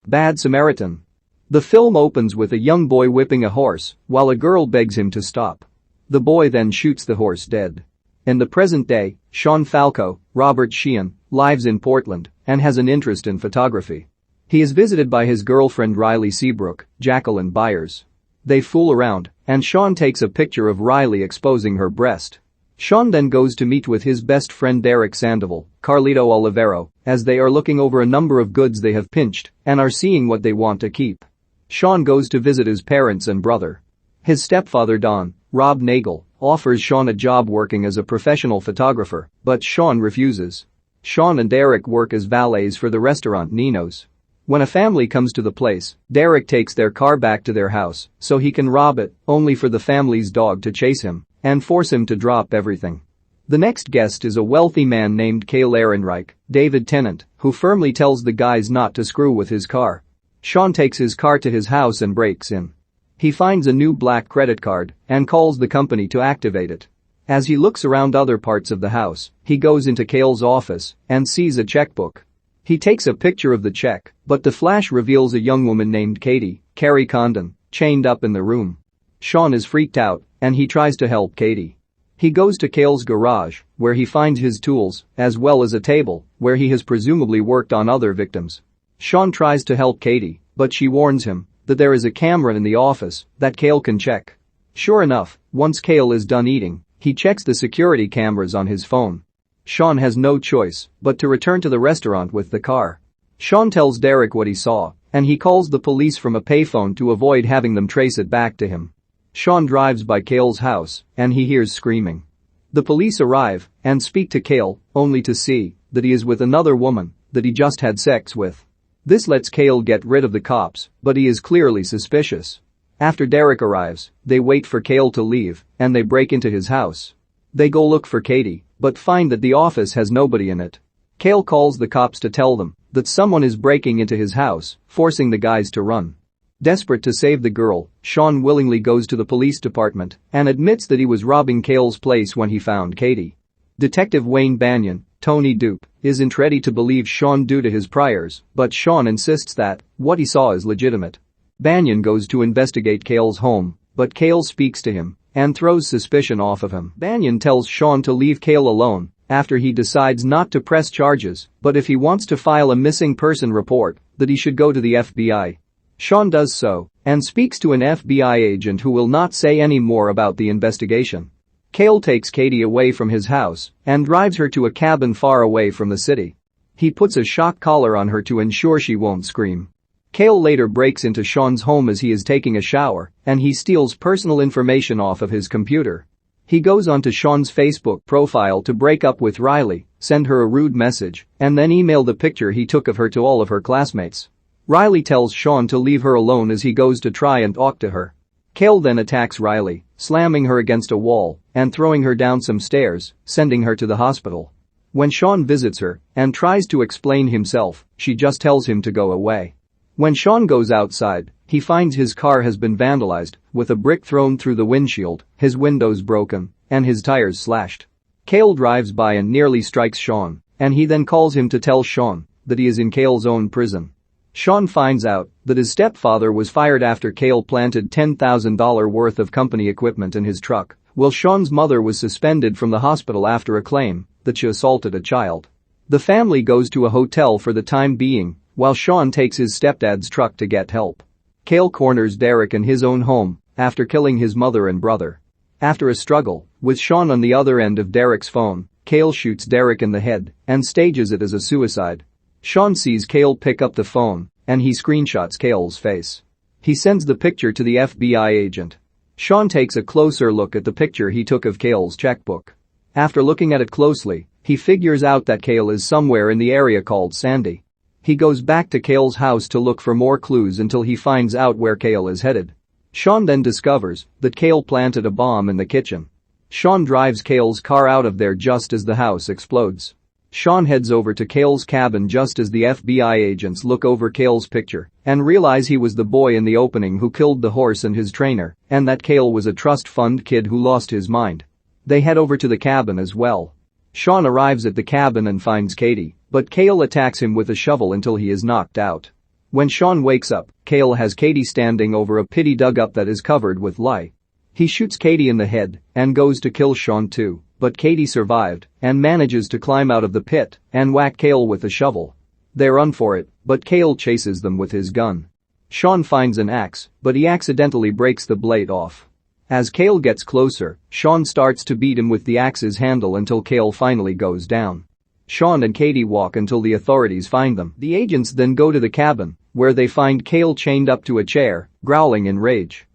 Bad Samaritan. The film opens with a young boy whipping a horse while a girl begs him to stop. The boy then shoots the horse dead. In the present day, Sean Falco, Robert Sheehan, lives in Portland and has an interest in photography. He is visited by his girlfriend Riley Seabrook, Jacqueline Byers. They fool around, and Sean takes a picture of Riley exposing her breast. Sean then goes to meet with his best friend Derek Sandoval, Carlito Olivero, as they are looking over a number of goods they have pinched and are seeing what they want to keep. Sean goes to visit his parents and brother. His stepfather Don, Rob Nagle, offers Sean a job working as a professional photographer, but Sean refuses. Sean and Derek work as valets for the restaurant Nino's. When a family comes to the place, Derek takes their car back to their house so he can rob it, only for the family's dog to chase him and force him to drop everything. The next guest is a wealthy man named Cale Ehrenreich, David Tennant, who firmly tells the guys not to screw with his car. Sean takes his car to his house and breaks in. He finds a new black credit card and calls the company to activate it. As he looks around other parts of the house, he goes into Cale's office and sees a checkbook. He takes a picture of the check, but the flash reveals a young woman named Kerry Condon, chained up in the room. Sean is freaked out and he tries to help Katie. He goes to Cale's garage, where he finds his tools, as well as a table, where he has presumably worked on other victims. Sean tries to help Katie, but she warns him that there is a camera in the office that Cale can check. Sure enough, once Cale is done eating, he checks the security cameras on his phone. Sean has no choice but to return to the restaurant with the car. Sean tells Derek what he saw, and he calls the police from a payphone to avoid having them trace it back to him. Sean drives by Cale's house and he hears screaming. The police arrive and speak to Cale, only to see that he is with another woman that he just had sex with. This lets Cale get rid of the cops, but he is clearly suspicious. After Derek arrives, they wait for Cale to leave and they break into his house. They go look for Katie, but find that the office has nobody in it. Cale calls the cops to tell them that someone is breaking into his house, forcing the guys to run. Desperate to save the girl, Sean willingly goes to the police department and admits that he was robbing Cale's place when he found Katie. Detective Wayne Banyan, Tony Dupe, isn't ready to believe Sean due to his priors, but Sean insists that what he saw is legitimate. Banyan goes to investigate Cale's home, but Cale speaks to him and throws suspicion off of him. Banyan tells Sean to leave Cale alone after he decides not to press charges, but if he wants to file a missing person report, that he should go to the FBI. Sean does so and speaks to an FBI agent who will not say any more about the investigation. Cale takes Katie away from his house and drives her to a cabin far away from the city. He puts a shock collar on her to ensure she won't scream. Cale later breaks into Sean's home as he is taking a shower and he steals personal information off of his computer. He goes onto Sean's Facebook profile to break up with Riley, send her a rude message, and then email the picture he took of her to all of her classmates. Riley tells Sean to leave her alone as he goes to try and talk to her. Cale then attacks Riley, slamming her against a wall and throwing her down some stairs, sending her to the hospital. When Sean visits her and tries to explain himself, she just tells him to go away. When Sean goes outside, he finds his car has been vandalized, with a brick thrown through the windshield, his windows broken, and his tires slashed. Cale drives by and nearly strikes Sean, and he then calls him to tell Sean that he is in Cale's own prison. Sean finds out that his stepfather was fired after Cale planted $10,000 worth of company equipment in his truck, while Sean's mother was suspended from the hospital after a claim that she assaulted a child. The family goes to a hotel for the time being, while Sean takes his stepdad's truck to get help. Cale corners Derek in his own home after killing his mother and brother. After a struggle, with Sean on the other end of Derek's phone, Cale shoots Derek in the head and stages it as a suicide. Sean sees Cale pick up the phone and he screenshots Cale's face. He sends the picture to the FBI agent. Sean takes a closer look at the picture he took of Cale's checkbook. After looking at it closely, he figures out that Cale is somewhere in the area called Sandy. He goes back to Cale's house to look for more clues until he finds out where Cale is headed. Sean then discovers that Cale planted a bomb in the kitchen. Sean drives Cale's car out of there just as the house explodes. Sean heads over to Cale's cabin just as the FBI agents look over Cale's picture and realize he was the boy in the opening who killed the horse and his trainer, and that Cale was a trust fund kid who lost his mind. They head over to the cabin as well. Sean arrives at the cabin and finds Katie, but Cale attacks him with a shovel until he is knocked out. When Sean wakes up, Cale has Katie standing over a pit he dug up that is covered with lye. He shoots Katie in the head and goes to kill Sean too, but Katie survived and manages to climb out of the pit and whack Cale with a shovel. They run for it, but Cale chases them with his gun. Sean finds an axe, but he accidentally breaks the blade off. As Cale gets closer, Sean starts to beat him with the axe's handle until Cale finally goes down. Sean and Katie walk until the authorities find them. The agents then go to the cabin, where they find Cale chained up to a chair, growling in rage.